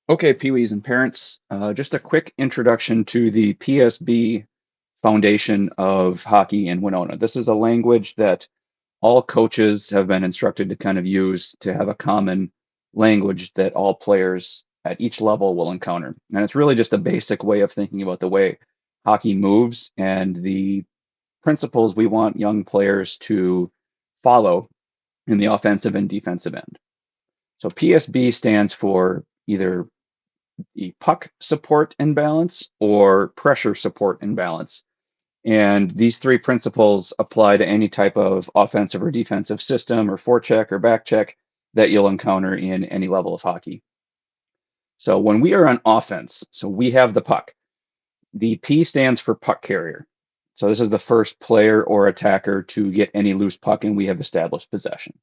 Okay, Peewees and parents, just a quick introduction to the PSB foundation of hockey in Winona. This is a language that all coaches have been instructed to kind of use to have a common language that all players at each level will encounter. And it's really just a basic way of thinking about the way hockey moves and the principles we want young players to follow in the offensive and defensive end. So PSB stands for either the puck support and balance or pressure support and balance. And these three principles apply to any type of offensive or defensive system or forecheck or backcheck that you'll encounter in any level of hockey. So when we are on offense, so we have the puck. The P stands for puck carrier. So this is the first player or attacker to get any loose puck and we have established possession.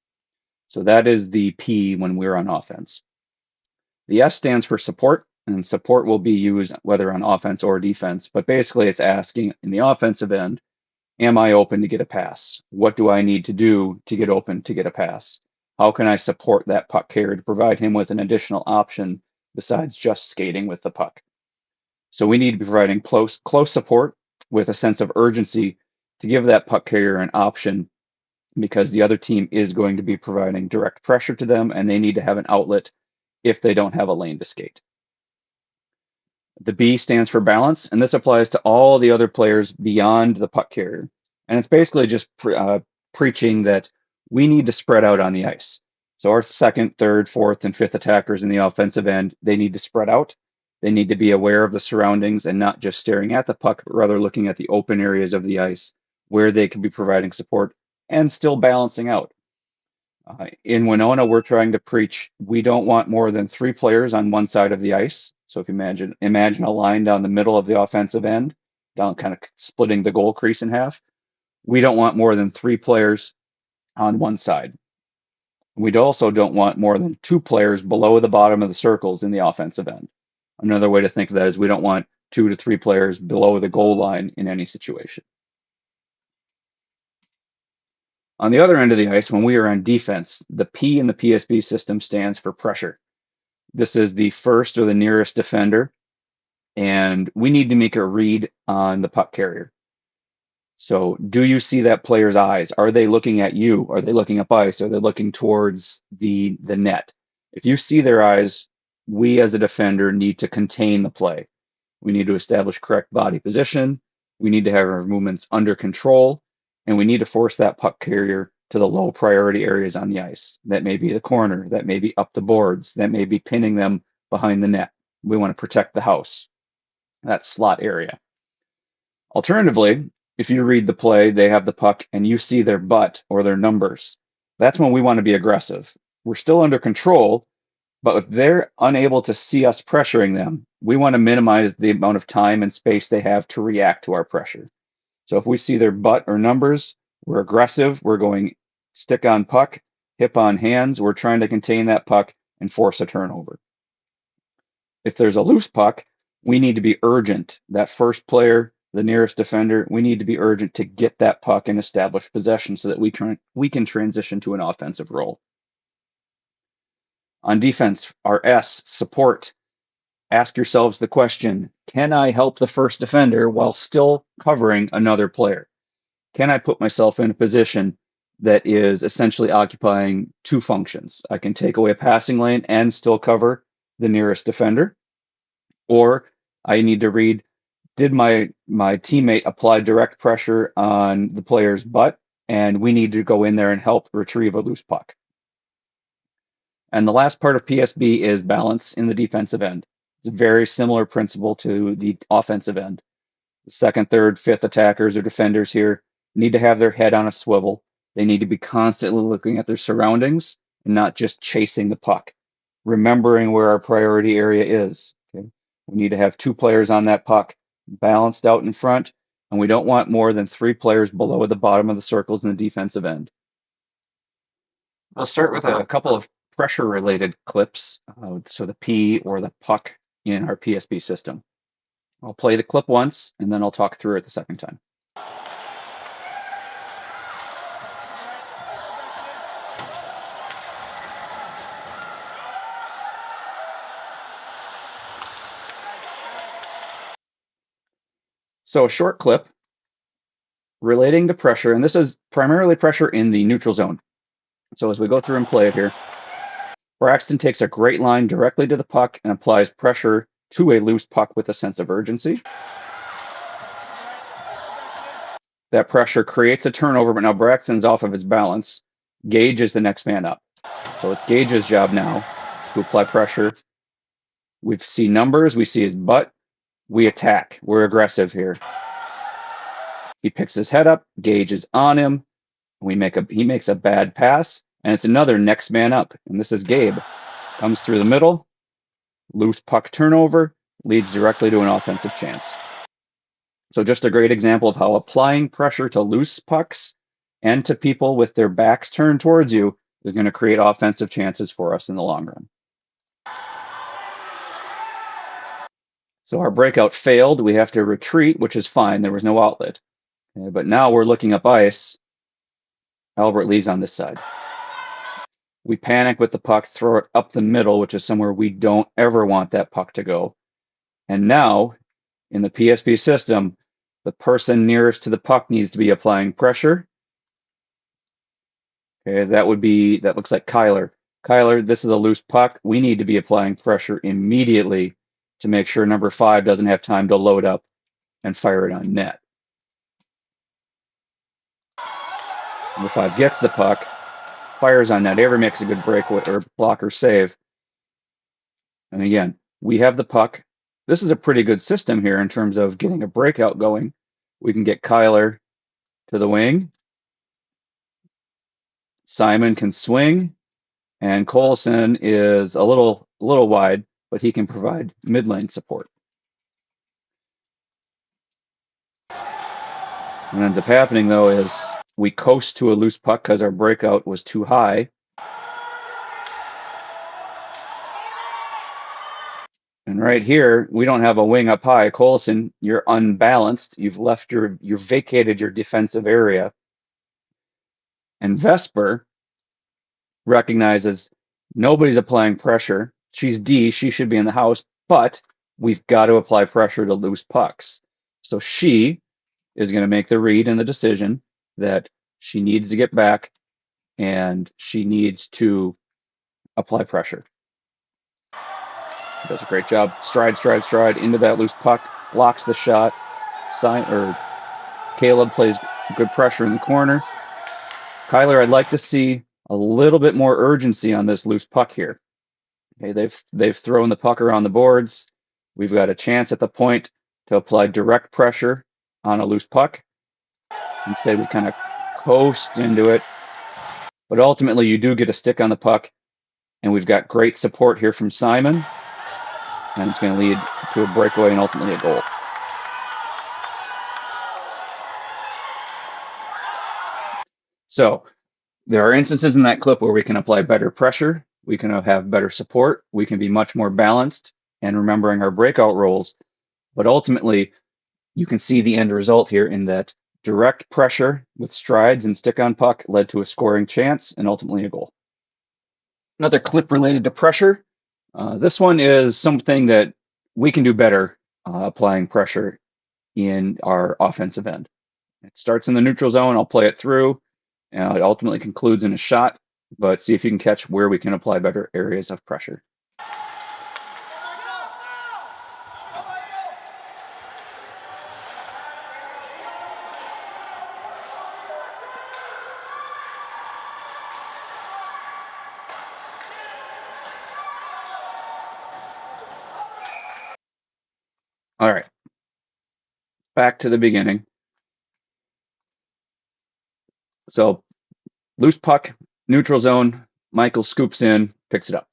So that is the P when we're on offense. The S stands for support, and support will be used whether on offense or defense, but basically it's asking in the offensive end, am I open to get a pass? What do I need to do to get open to get a pass? How can I support that puck carrier to provide him with an additional option besides just skating with the puck? So we need to be providing close support with a sense of urgency to give that puck carrier an option because the other team is going to be providing direct pressure to them and they need to have an outlet if they don't have a lane to skate. The B stands for balance, and this applies to all the other players beyond the puck carrier. And it's basically just preaching that we need to spread out on the ice. So our second, third, fourth, and fifth attackers in the offensive end, they need to spread out. They need to be aware of the surroundings and not just staring at the puck, but rather looking at the open areas of the ice where they can be providing support and still balancing out. In Winona, we're trying to preach we don't want more than three players on one side of the ice. So if you imagine a line down the middle of the offensive end, down kind of splitting the goal crease in half. We don't want more than three players on one side. We also don't want more than two players below the bottom of the circles in the offensive end. Another way to think of that is we don't want 2 to 3 players below the goal line in any situation. On the other end of the ice, when we are on defense, the P in the PSB system stands for pressure. This is the first or the nearest defender, and we need to make a read on the puck carrier. So do you see that player's eyes? Are they looking at you? Are they looking up ice? Are they looking towards the net? If you see their eyes, we as a defender need to contain the play. We need to establish correct body position. We need to have our movements under control, and we need to force that puck carrier to the low priority areas on the ice. That may be the corner, that may be up the boards, that may be pinning them behind the net. We want to protect the house, that slot area. Alternatively, if you read the play, they have the puck and you see their butt or their numbers, that's when we want to be aggressive. We're still under control, but if they're unable to see us pressuring them, we want to minimize the amount of time and space they have to react to our pressure. So if we see their butt or numbers, we're aggressive, we're going stick on puck, hip on hands, we're trying to contain that puck and force a turnover. If there's a loose puck, we need to be urgent. That first player, the nearest defender, we need to be urgent to get that puck and establish possession so that we can transition to an offensive role. On defense, our S, support. Ask yourselves the question, can I help the first defender while still covering another player? Can I put myself in a position that is essentially occupying two functions? I can take away a passing lane and still cover the nearest defender, or I need to read, did my teammate apply direct pressure on the player's butt, and we need to go in there and help retrieve a loose puck. And the last part of PSB is balance in the defensive end. It's a very similar principle to the offensive end. The second, third, fifth attackers or defenders here need to have their head on a swivel. They need to be constantly looking at their surroundings and not just chasing the puck, remembering where our priority area is. Okay? We need to have two players on that puck balanced out in front, and we don't want more than three players below the bottom of the circles in the defensive end. I'll start with a couple of pressure-related clips, so the P or the puck in our PSB system. I'll play the clip once, and then I'll talk through it the second time. So a short clip relating to pressure, and this is primarily pressure in the neutral zone. So as we go through and play it here, Braxton takes a great line directly to the puck and applies pressure to a loose puck with a sense of urgency. That pressure creates a turnover, but now Braxton's off of his balance. Gage is the next man up. So it's Gage's job now to apply pressure. We see numbers, we see his butt, we attack. We're aggressive here. He picks his head up, Gage is on him. He makes a bad pass, and it's another next man up. And this is Gabe. Comes through the middle, loose puck turnover, leads directly to an offensive chance. So just a great example of how applying pressure to loose pucks and to people with their backs turned towards you is going to create offensive chances for us in the long run. So our breakout failed. We have to retreat, which is fine. There was no outlet. Okay, but now we're looking up ice. Albert Lee's on this side. We panic with the puck, throw it up the middle, which is somewhere we don't ever want that puck to go. And now, in the PSP system, the person nearest to the puck needs to be applying pressure. Okay, that looks like Kyler. Kyler, this is a loose puck. We need to be applying pressure immediately to make sure number 5 doesn't have time to load up and fire it on net. Number 5 gets the puck, fires on net. Avery makes a good breakaway or blocker save. And again, we have the puck. This is a pretty good system here in terms of getting a breakout going. We can get Kyler to the wing. Simon can swing, and Colson is a little wide, but he can provide mid-lane support. What ends up happening, though, is we coast to a loose puck because our breakout was too high. And right here, we don't have a wing up high. Colson, you're unbalanced. You've vacated your defensive area. And Vesper recognizes nobody's applying pressure. She's D, she should be in the house, but we've got to apply pressure to loose pucks. So she is going to make the read and the decision that she needs to get back and she needs to apply pressure. She does a great job. Stride into that loose puck, blocks the shot. Caleb plays good pressure in the corner. Kyler, I'd like to see a little bit more urgency on this loose puck here. Okay, they've thrown the puck around the boards. We've got a chance at the point to apply direct pressure on a loose puck. Instead, we kind of coast into it. But ultimately, you do get a stick on the puck, and we've got great support here from Simon, and it's going to lead to a breakaway and ultimately a goal. So there are instances in that clip where we can apply better pressure, we can have better support, we can be much more balanced and remembering our breakout roles. But ultimately, you can see the end result here in that direct pressure with strides and stick on puck led to a scoring chance and ultimately a goal. Another clip related to pressure. This one is something that we can do better applying pressure in our offensive end. It starts in the neutral zone. I'll play it through. It ultimately concludes in a shot, but see if you can catch where we can apply better areas of pressure. All right, back to the beginning. So loose puck, neutral zone, Michael scoops in, picks it up.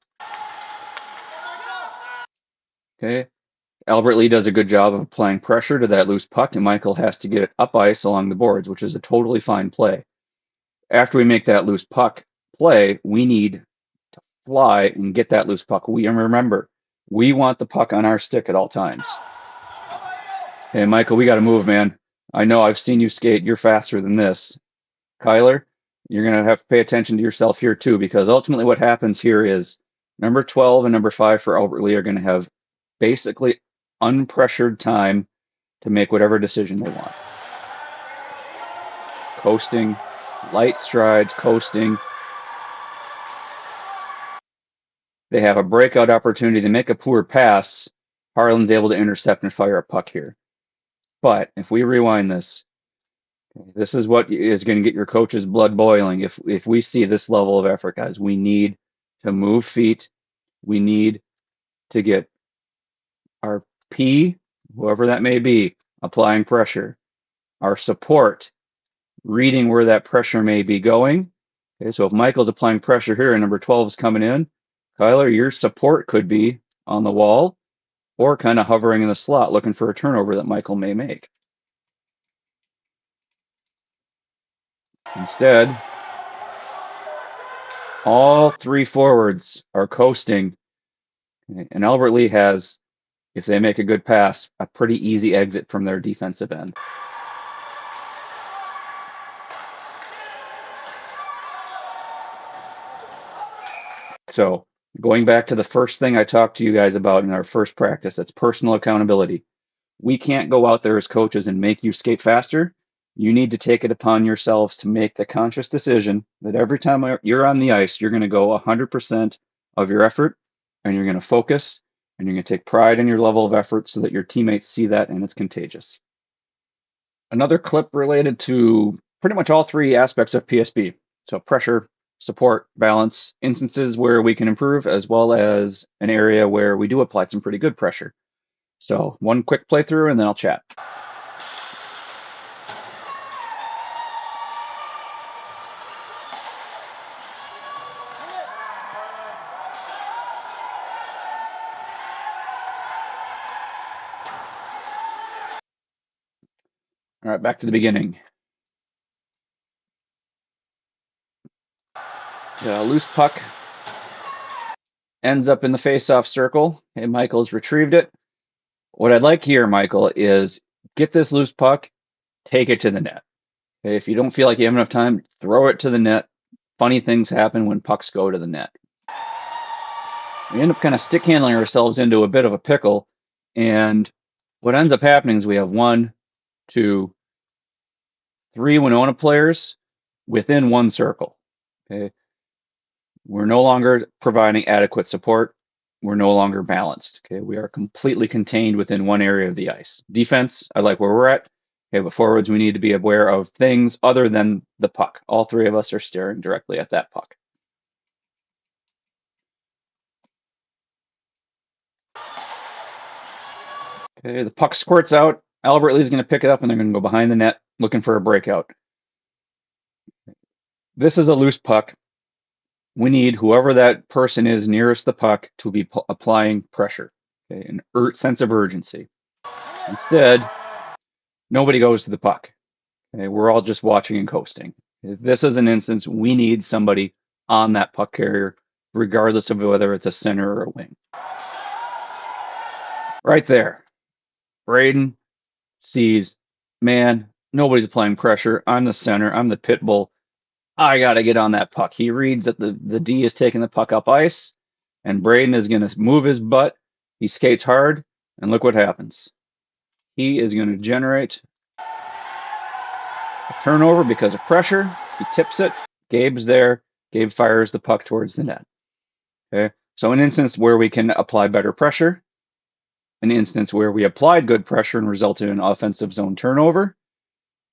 Okay, Albert Lea does a good job of applying pressure to that loose puck, and Michael has to get it up ice along the boards, which is a totally fine play. After we make that loose puck play, we need to fly and get that loose puck. Remember, we want the puck on our stick at all times. Hey, Michael, we got to move, man. I know I've seen you skate. You're faster than this. Kyler, you're going to have to pay attention to yourself here too, because ultimately what happens here is number 12 and number 5 for Albert Lea are going to have basically unpressured time to make whatever decision they want. Coasting, light strides, coasting. They have a breakout opportunity to make a poor pass. Harlan's able to intercept and fire a puck here. But if we rewind this is what is going to get your coach's blood boiling. If we see this level of effort, guys, we need to move feet. We need to get our P, whoever that may be, applying pressure. Our support, reading where that pressure may be going. Okay, so if Michael's applying pressure here and number 12 is coming in, Kyler, your support could be on the wall or kind of hovering in the slot looking for a turnover that Michael may make. Instead, all three forwards are coasting, and Albert Lea has, if they make a good pass, a pretty easy exit from their defensive end. So going back to the first thing I talked to you guys about in our first practice, that's personal accountability. We can't go out there as coaches and make you skate faster. You need to take it upon yourselves to make the conscious decision that every time you're on the ice, you're going to go 100% of your effort, and you're going to focus, and you're going to take pride in your level of effort so that your teammates see that and it's contagious. Another clip related to pretty much all three aspects of PSB. So pressure, support, balance, instances where we can improve, as well as an area where we do apply some pretty good pressure. So one quick playthrough and then I'll chat. All right, back to the beginning. Loose puck ends up in the face-off circle. Okay, Michael's retrieved it. What I'd like here, Michael, is get this loose puck, take it to the net. Okay, if you don't feel like you have enough time, throw it to the net. Funny things happen when pucks go to the net. We end up kind of stick handling ourselves into a bit of a pickle, and what ends up happening is we have 1, 2, 3 Winona players within one circle. Okay, we're no longer providing adequate support. We're no longer balanced. Okay, we are completely contained within one area of the ice. Defense, I like where we're at. Okay, but forwards, we need to be aware of things other than the puck. All three of us are staring directly at that puck. Okay, the puck squirts out. Albert Lee's going to pick it up, and they're going to go behind the net looking for a breakout. This is a loose puck. We need whoever that person is nearest the puck to be applying pressure, okay, an sense of urgency. Instead, nobody goes to the puck. Okay, we're all just watching and coasting. If this is an instance, we need somebody on that puck carrier, regardless of whether it's a center or a wing. Right there, Braden sees, man, nobody's applying pressure. I'm the center. I'm the pit bull. I got to get on that puck. He reads that the D is taking the puck up ice, and Braden is going to move his butt. He skates hard, and look what happens. He is going to generate a turnover because of pressure. He tips it. Gabe's there. Gabe fires the puck towards the net. Okay, so an instance where we can apply better pressure, an instance where we applied good pressure and resulted in an offensive zone turnover,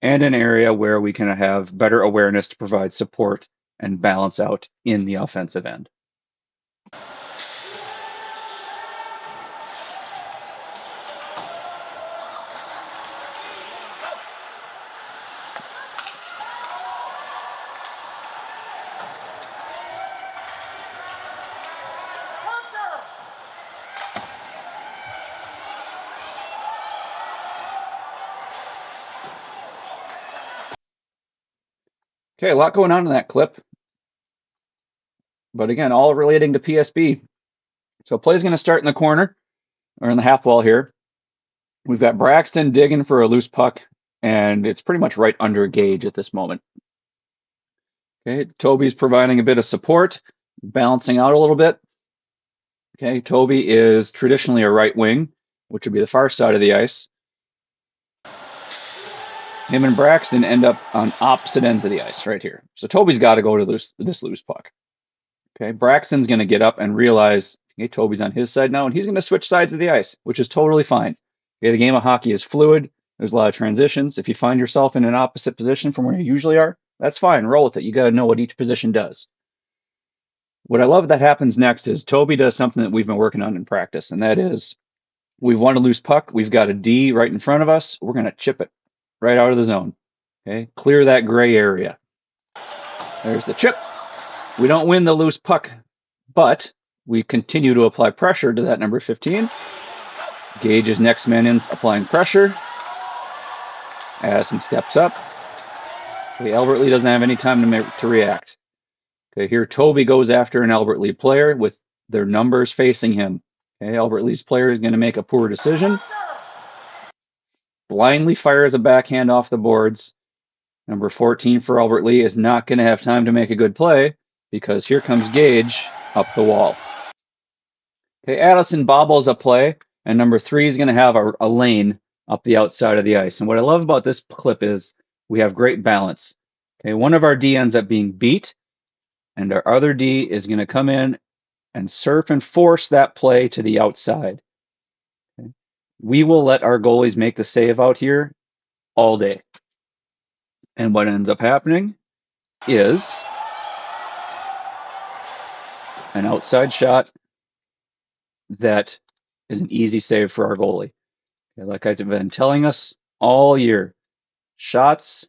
and an area where we can have better awareness to provide support and balance out in the offensive end. Okay, a lot going on in that clip. But again, all relating to PSB. So play's going to start in the corner, or in the half wall here. We've got Braxton digging for a loose puck, and it's pretty much right under gauge at this moment. Okay, Toby's providing a bit of support, balancing out a little bit. Okay, Toby is traditionally a right wing, which would be the far side of the ice. Him and Braxton end up on opposite ends of the ice right here. So Toby's got to go to this loose puck. Okay, Braxton's going to get up and realize, okay, Toby's on his side now, and he's going to switch sides of the ice, which is totally fine. Okay, the game of hockey is fluid. There's a lot of transitions. If you find yourself in an opposite position from where you usually are, that's fine. Roll with it. You got to know what each position does. What I love that happens next is Toby does something that we've been working on in practice, and that is we've won a loose puck. We've got a D right in front of us. We're going to chip it right out of the zone. Okay, clear that gray area. There's the chip. We don't win the loose puck, but we continue to apply pressure to that number 15. Gage is next man in, applying pressure. Addison steps up. Okay, Albert Lea doesn't have any time to react. Okay, here Toby goes after an Albert Lea player with their numbers facing him. Okay, Albert Lea's player is going to make a poor decision. Blindly fires a backhand off the boards. Number 14 for Albert Lea is not going to have time to make a good play because here comes Gage up the wall. Okay, Addison bobbles a play, and number 3 is going to have a lane up the outside of the ice. And what I love about this clip is we have great balance. Okay, one of our D ends up being beat, and our other D is going to come in and surf and force that play to the outside. Okay. We will let our goalies make the save out here all day. And what ends up happening is an outside shot that is an easy save for our goalie. Okay, like I've been telling us all year, shots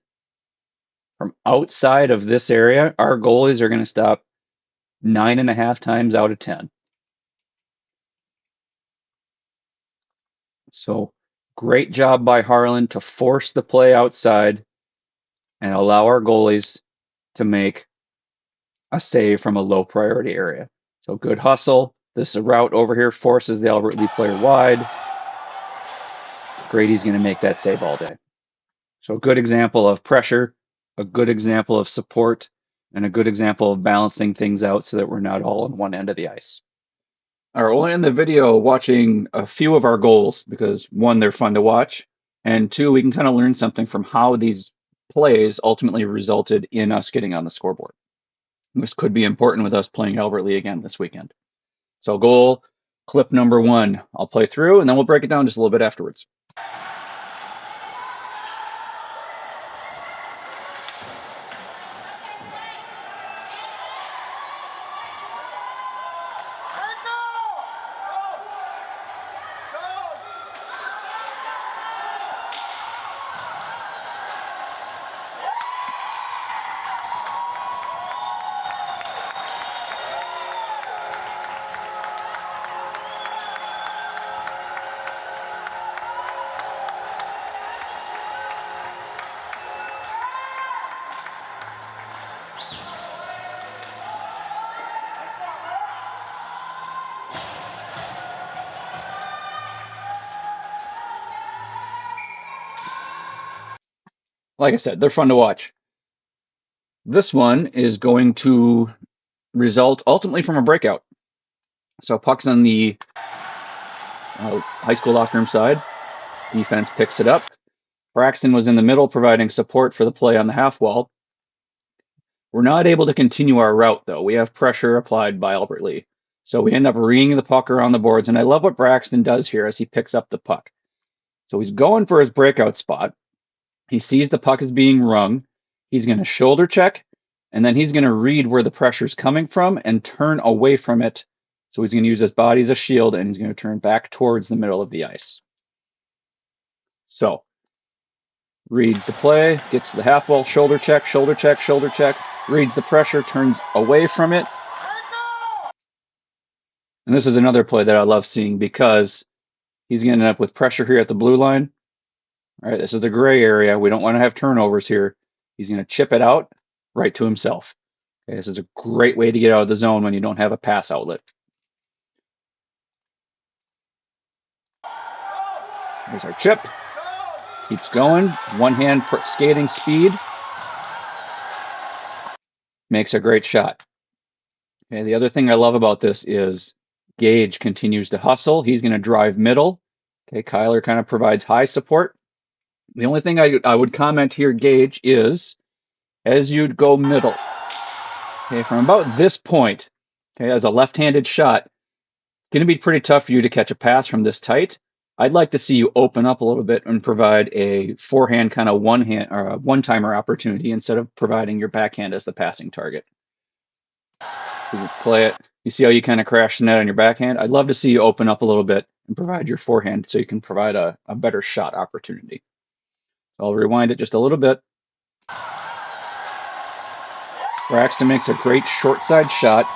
from outside of this area, our goalies are going to stop 9.5 times out of 10. So great job by Harlan to force the play outside and allow our goalies to make a save from a low priority area. So good hustle. This route over here forces the Albert Lea player wide. Grady's going to make that save all day. So a good example of pressure, a good example of support, and a good example of balancing things out so that we're not all on one end of the ice. All right, we'll end the video watching a few of our goals because 1, they're fun to watch, and 2, we can kind of learn something from how these plays ultimately resulted in us getting on the scoreboard. This could be important with us playing Albert Lea again this weekend. So goal, clip number 1, I'll play through and then we'll break it down just a little bit afterwards. Like I said, they're fun to watch. This one is going to result ultimately from a breakout. So puck's on the high school locker room side. Defense picks it up. Braxton was in the middle providing support for the play on the half wall. We're not able to continue our route, though. We have pressure applied by Albert Lea. So we end up ringing the puck around the boards, and I love what Braxton does here as he picks up the puck. So he's going for his breakout spot. He sees the puck is being rung. He's going to shoulder check, and then he's going to read where the pressure's coming from and turn away from it. So he's going to use his body as a shield, and he's going to turn back towards the middle of the ice. So reads the play, gets to the half wall, shoulder check, shoulder check, shoulder check, reads the pressure, turns away from it. And this is another play that I love seeing because he's going to end up with pressure here at the blue line. All right, this is the gray area. We don't want to have turnovers here. He's going to chip it out right to himself. Okay, this is a great way to get out of the zone when you don't have a pass outlet. There's our chip. Keeps going. One hand skating speed. Makes a great shot. Okay, the other thing I love about this is Gage continues to hustle. He's going to drive middle. Okay, Kyler kind of provides high support. The only thing I would comment here, Gage, is as you'd go middle, okay, from about this point, okay, as a left-handed shot, it's going to be pretty tough for you to catch a pass from this tight. I'd like to see you open up a little bit and provide a forehand kind of one-hand or a one-timer opportunity instead of providing your backhand as the passing target. You play it. You see how you kind of crash the net on your backhand? I'd love to see you open up a little bit and provide your forehand so you can provide a better shot opportunity. I'll rewind it just a little bit. Braxton makes a great short side shot.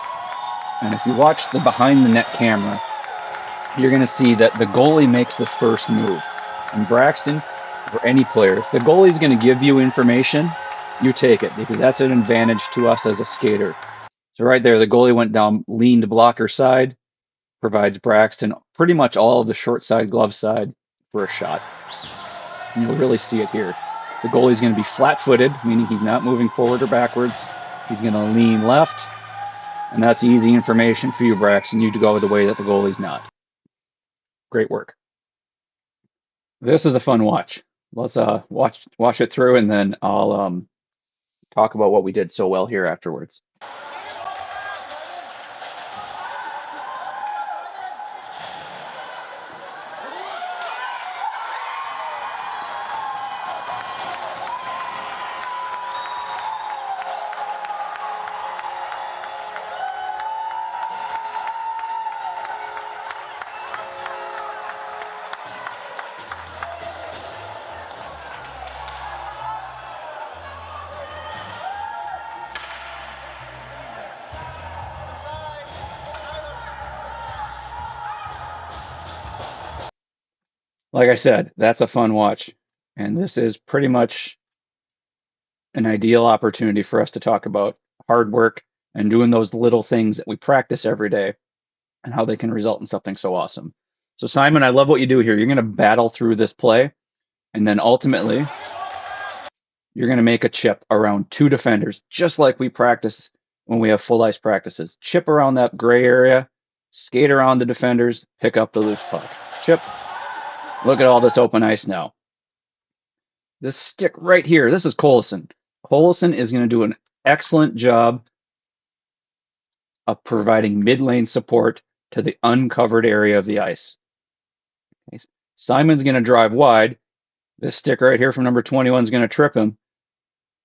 And if you watch the behind the net camera, you're going to see that the goalie makes the first move. And Braxton, or any player, if the goalie's going to give you information, you take it because that's an advantage to us as a skater. So right there, the goalie went down, leaned blocker side, provides Braxton pretty much all of the short side, glove side for a shot. And you'll really see it here. The goalie's going to be flat-footed, meaning he's not moving forward or backwards. He's going to lean left, and that's easy information for you, Braxton. You to go the way that the goalie's not. Great work. This is a fun watch. Let's watch it through, and then I'll talk about what we did so well here afterwards. Like I said, that's a fun watch. And this is pretty much an ideal opportunity for us to talk about hard work and doing those little things that we practice every day and how they can result in something so awesome. So Simon, I love what you do here. You're going to battle through this play, and then ultimately you're going to make a chip around two defenders, just like we practice when we have full ice practices. Chip around that gray area, skate around the defenders, pick up the loose puck. Chip. Look at all this open ice now. This stick right here, this is Colson. Colson is going to do an excellent job of providing mid-lane support to the uncovered area of the ice. Okay. Simon's going to drive wide. This stick right here from number 21 is going to trip him,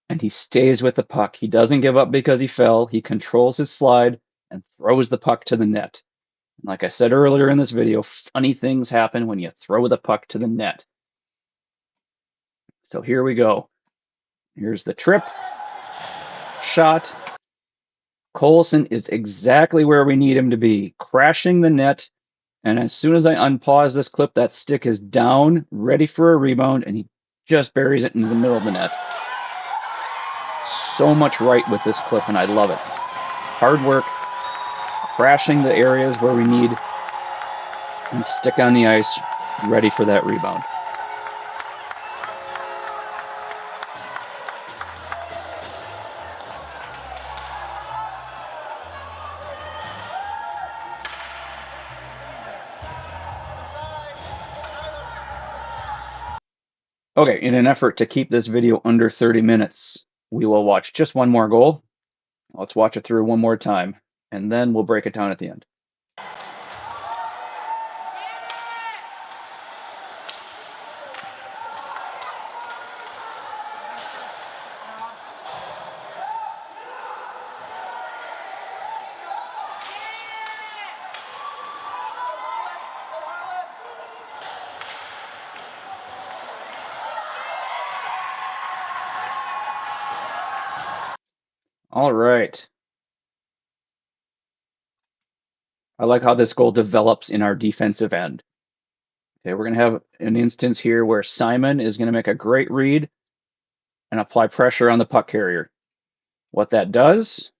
and he stays with the puck. He doesn't give up because he fell. He controls his slide and throws the puck to the net. And like I said earlier in this video, funny things happen when you throw the puck to the net. So here we go. Here's the trip. Shot. Colson is exactly where we need him to be, crashing the net. And as soon as I unpause this clip, that stick is down, ready for a rebound, and he just buries it into the middle of the net. So much right with this clip, and I love it. Hard work, crashing the areas where we need, and stick on the ice, ready for that rebound. Okay, in an effort to keep this video under 30 minutes, we will watch just one more goal. Let's watch it through one more time, and then we'll break it down at the end. All right. I like how this goal develops in our defensive end. Okay, we're going to have an instance here where Simon is going to make a great read and apply pressure on the puck carrier. What that does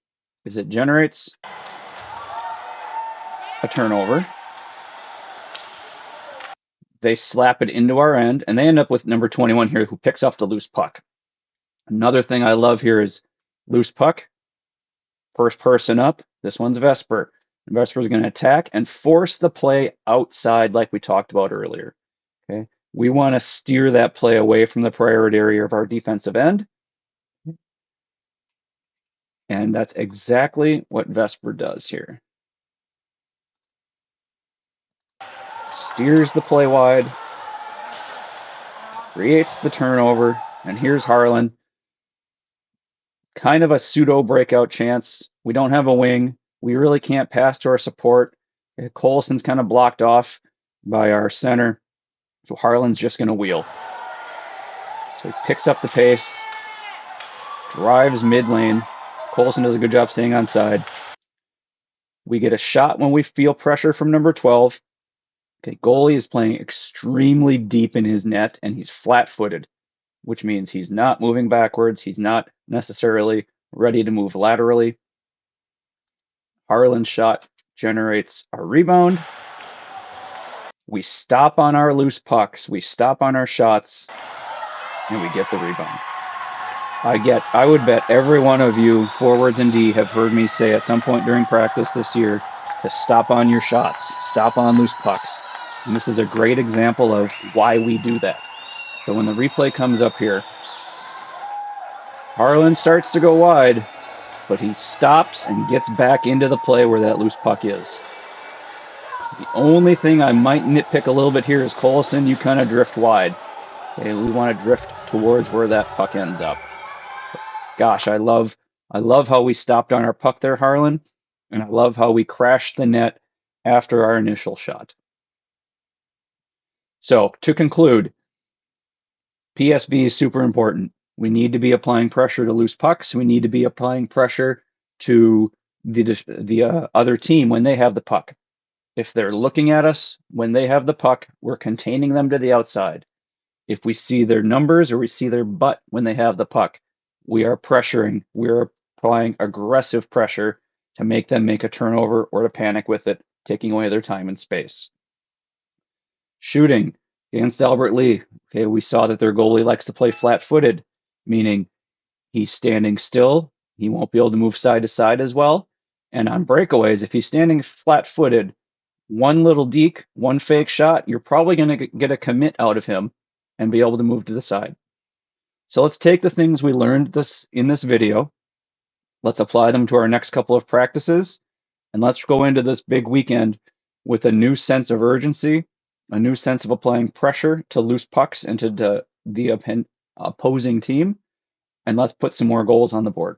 is it generates a turnover. They slap it into our end, and they end up with number 21 here who picks up the loose puck. Another thing I love here is loose puck, first person up. This one's Vesper. Vesper is going to attack and force the play outside like we talked about earlier. Okay, We want to steer that play away from the priority area of our defensive end. And that's exactly what Vesper does here. Steers the play wide, creates the turnover, and here's Harlan. Kind of a pseudo breakout chance. We don't have a wing. We really can't pass to our support. Colson's kind of blocked off by our center. So Harlan's just going to wheel. So he picks up the pace, drives mid lane. Colson does a good job staying on side. We get a shot when we feel pressure from number 12. Okay, goalie is playing extremely deep in his net, and he's flat-footed, which means he's not moving backwards. He's not necessarily ready to move laterally. Harlan's shot generates a rebound. We stop on our loose pucks. We stop on our shots, and we get the rebound. I would bet every one of you forwards and D have heard me say at some point during practice this year to stop on your shots, stop on loose pucks. And this is a great example of why we do that. So when the replay comes up here, Harlan starts to go wide, but he stops and gets back into the play where that loose puck is. The only thing I might nitpick a little bit here is Colson, you kind of drift wide. Okay, we want to drift towards where that puck ends up. Gosh, I love how we stopped on our puck there, Harlan, and I love how we crashed the net after our initial shot. So to conclude, PSB is super important. We need to be applying pressure to loose pucks. We need to be applying pressure to the other team when they have the puck. If they're looking at us when they have the puck, we're containing them to the outside. If we see their numbers or we see their butt when they have the puck, we are pressuring. We're applying aggressive pressure to make them make a turnover or to panic with it, taking away their time and space. Shooting against Albert Lea. Okay, we saw that their goalie likes to play flat-footed, meaning he's standing still. He won't be able to move side to side as well. And on breakaways, if he's standing flat-footed, one little deke, one fake shot, you're probably going to get a commit out of him and be able to move to the side. So let's take the things we learned in this video. Let's apply them to our next couple of practices. And let's go into this big weekend with a new sense of urgency, a new sense of applying pressure to loose pucks and to the opposing team. And let's put some more goals on the board.